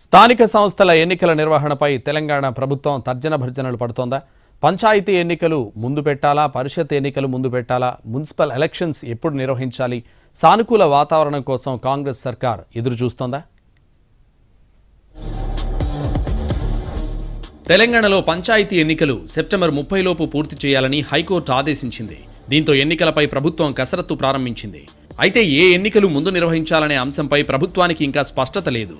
స్థానిక సంస్థల ఎన్నికల నిర్వహణపై తెలంగాణ ప్రభుత్వం తర్జన భర్జనలు పడుతోందా? పంచాయతీ ఎన్నికలు ముందు పెట్టాలా, పరిషత్ ఎన్నికలు ముందు పెట్టాలా, మున్సిపల్ ఎలక్షన్స్ ఎప్పుడు నిర్వహించాలి, సానుకూల వాతావరణం కోసం కాంగ్రెస్ సర్కార్ ఎదురు చూస్తోందా? తెలంగాణలో పంచాయతీ ఎన్నికలు సెప్టెంబర్ 30 లోపు పూర్తి చేయాలని హైకోర్టు ఆదేశించింది. దీంతో ఎన్నికలపై ప్రభుత్వం కసరత్తు ప్రారంభించింది. అయితే ఏ ఎన్నికలు ముందు నిర్వహించాలనే అంశంపై ప్రభుత్వానికి ఇంకా స్పష్టత లేదు.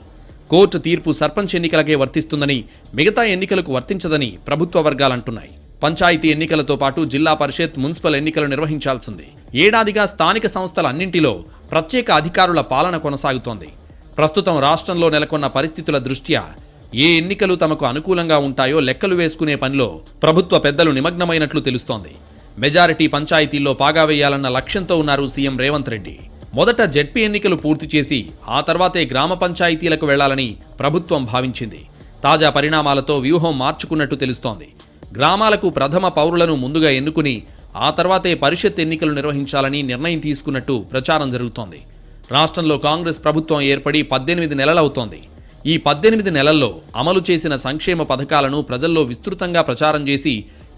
కోర్టు తీర్పు సర్పంచ్ ఎన్నికలకే వర్తిస్తుందని, మిగతా ఎన్నికలకు వర్తించదని ప్రభుత్వ వర్గాలంటున్నాయి. పంచాయతీ ఎన్నికలతో పాటు జిల్లా పరిషత్, మున్సిపల్ ఎన్నికలు నిర్వహించాల్సింది. ఏడాదిగా స్థానిక సంస్థలన్నింటిలో ప్రత్యేక అధికారుల పాలన కొనసాగుతోంది. ప్రస్తుతం రాష్ట్రంలో నెలకొన్న పరిస్థితుల దృష్ట్యా ఏ ఎన్నికలు తమకు అనుకూలంగా ఉంటాయో లెక్కలు వేసుకునే పనిలో ప్రభుత్వ పెద్దలు నిమగ్నమైనట్లు తెలుస్తోంది. మెజారిటీ పంచాయతీల్లో పాగా వేయాలన్న లక్ష్యంతో ఉన్నారు సీఎం రేవంత్ రెడ్డి. మొదట జెడ్పీ ఎన్నికలు పూర్తి చేసి ఆ తర్వాతే గ్రామ పంచాయతీలకు వెళ్లాలని ప్రభుత్వం భావించింది. తాజా పరిణామాలతో వ్యూహం మార్చుకున్నట్టు తెలుస్తోంది. గ్రామాలకు ప్రథమ పౌరులను ముందుగా ఎన్నుకుని ఆ తర్వాతే పరిషత్ ఎన్నికలు నిర్వహించాలని నిర్ణయం తీసుకున్నట్టు ప్రచారం జరుగుతోంది. రాష్ట్రంలో కాంగ్రెస్ ప్రభుత్వం ఏర్పడి 18 నెలలవుతోంది. ఈ 18 నెలల్లో అమలు చేసిన సంక్షేమ పథకాలను ప్రజల్లో విస్తృతంగా ప్రచారం చేసి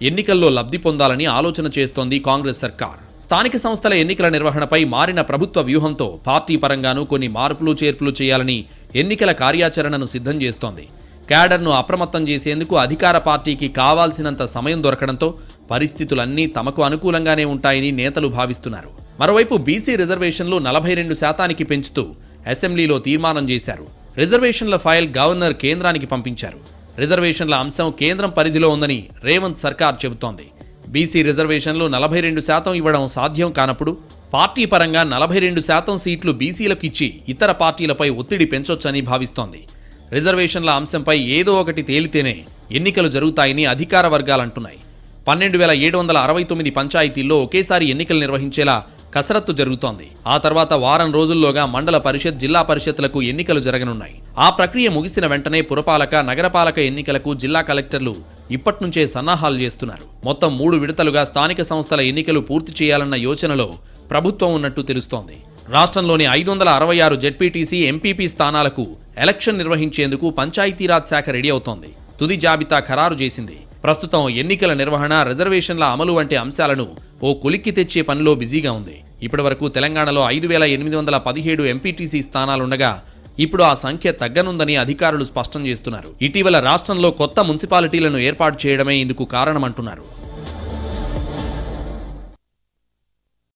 ఎన్నికల్లో లబ్ధి పొందాలని ఆలోచన చేస్తోంది కాంగ్రెస్ సర్కార్. స్థానిక సంస్థల ఎన్నికల నిర్వహణపై మారిన ప్రభుత్వ వ్యూహంతో పార్టీ పరంగానూ కొన్ని మార్పులు చేర్పులు చేయాలని ఎన్నికల కార్యాచరణను సిద్ధం చేస్తోంది. క్యాడర్ను అప్రమత్తం చేసేందుకు అధికార పార్టీకి కావాల్సినంత సమయం దొరకడంతో పరిస్థితులన్నీ తమకు అనుకూలంగానే ఉంటాయని నేతలు భావిస్తున్నారు. మరోవైపు బీసీ రిజర్వేషన్లు 42% పెంచుతూ అసెంబ్లీలో తీర్మానం చేశారు. రిజర్వేషన్ల ఫైల్ గవర్నర్ కేంద్రానికి పంపించారు. రిజర్వేషన్ల అంశం కేంద్రం పరిధిలో ఉందని రేవంత్ సర్కార్ చెబుతోంది. బీసీ రిజర్వేషన్లు 42% ఇవ్వడం సాధ్యం కానప్పుడు పార్టీ పరంగా 42% సీట్లు బీసీలకు ఇచ్చి ఇతర పార్టీలపై ఒత్తిడి పెంచొచ్చని భావిస్తోంది. రిజర్వేషన్ల అంశంపై ఏదో ఒకటి తేలితేనే ఎన్నికలు జరుగుతాయని అధికార వర్గాలంటున్నాయి. 12,769 పంచాయతీల్లో ఒకేసారి ఎన్నికలు నిర్వహించేలా కసరత్తు జరుగుతోంది. ఆ తర్వాత వారం రోజుల్లోగా మండల పరిషత్, జిల్లా పరిషత్లకు ఎన్నికలు జరగనున్నాయి. ఆ ప్రక్రియ ముగిసిన వెంటనే పురపాలక, నగరపాలక ఎన్నికలకు జిల్లా కలెక్టర్లు ఇప్పట్నుంచే సన్నాహాలు చేస్తున్నారు. మొత్తం 3 విడతలుగా స్థానిక సంస్థల ఎన్నికలు పూర్తి చేయాలన్న యోచనలో ప్రభుత్వం ఉన్నట్టు తెలుస్తోంది. రాష్ట్రంలోని 566 జెడ్పీటీసీ, ఎంపీపీ స్థానాలకు ఎలక్షన్ నిర్వహించేందుకు పంచాయతీరాజ్ శాఖ రెడీ అవుతోంది. తుది జాబితా ఖరారు చేసింది. ప్రస్తుతం ఎన్నికల నిర్వహణ, రిజర్వేషన్ల అమలు వంటి అంశాలను ఓ కొలిక్కి తెచ్చే పనిలో బిజీగా ఉంది. ఇప్పటివరకు తెలంగాణలో 5,817 ఎంపీటీసీ స్థానాలుండగా ఇప్పుడు ఆ సంఖ్య తగ్గనుందని అధికారులు స్పష్టం చేస్తున్నారు. ఇటీవల రాష్ట్రంలో కొత్త మున్సిపాలిటీలను ఏర్పాటు చేయడమే ఇందుకు కారణమంటున్నారు.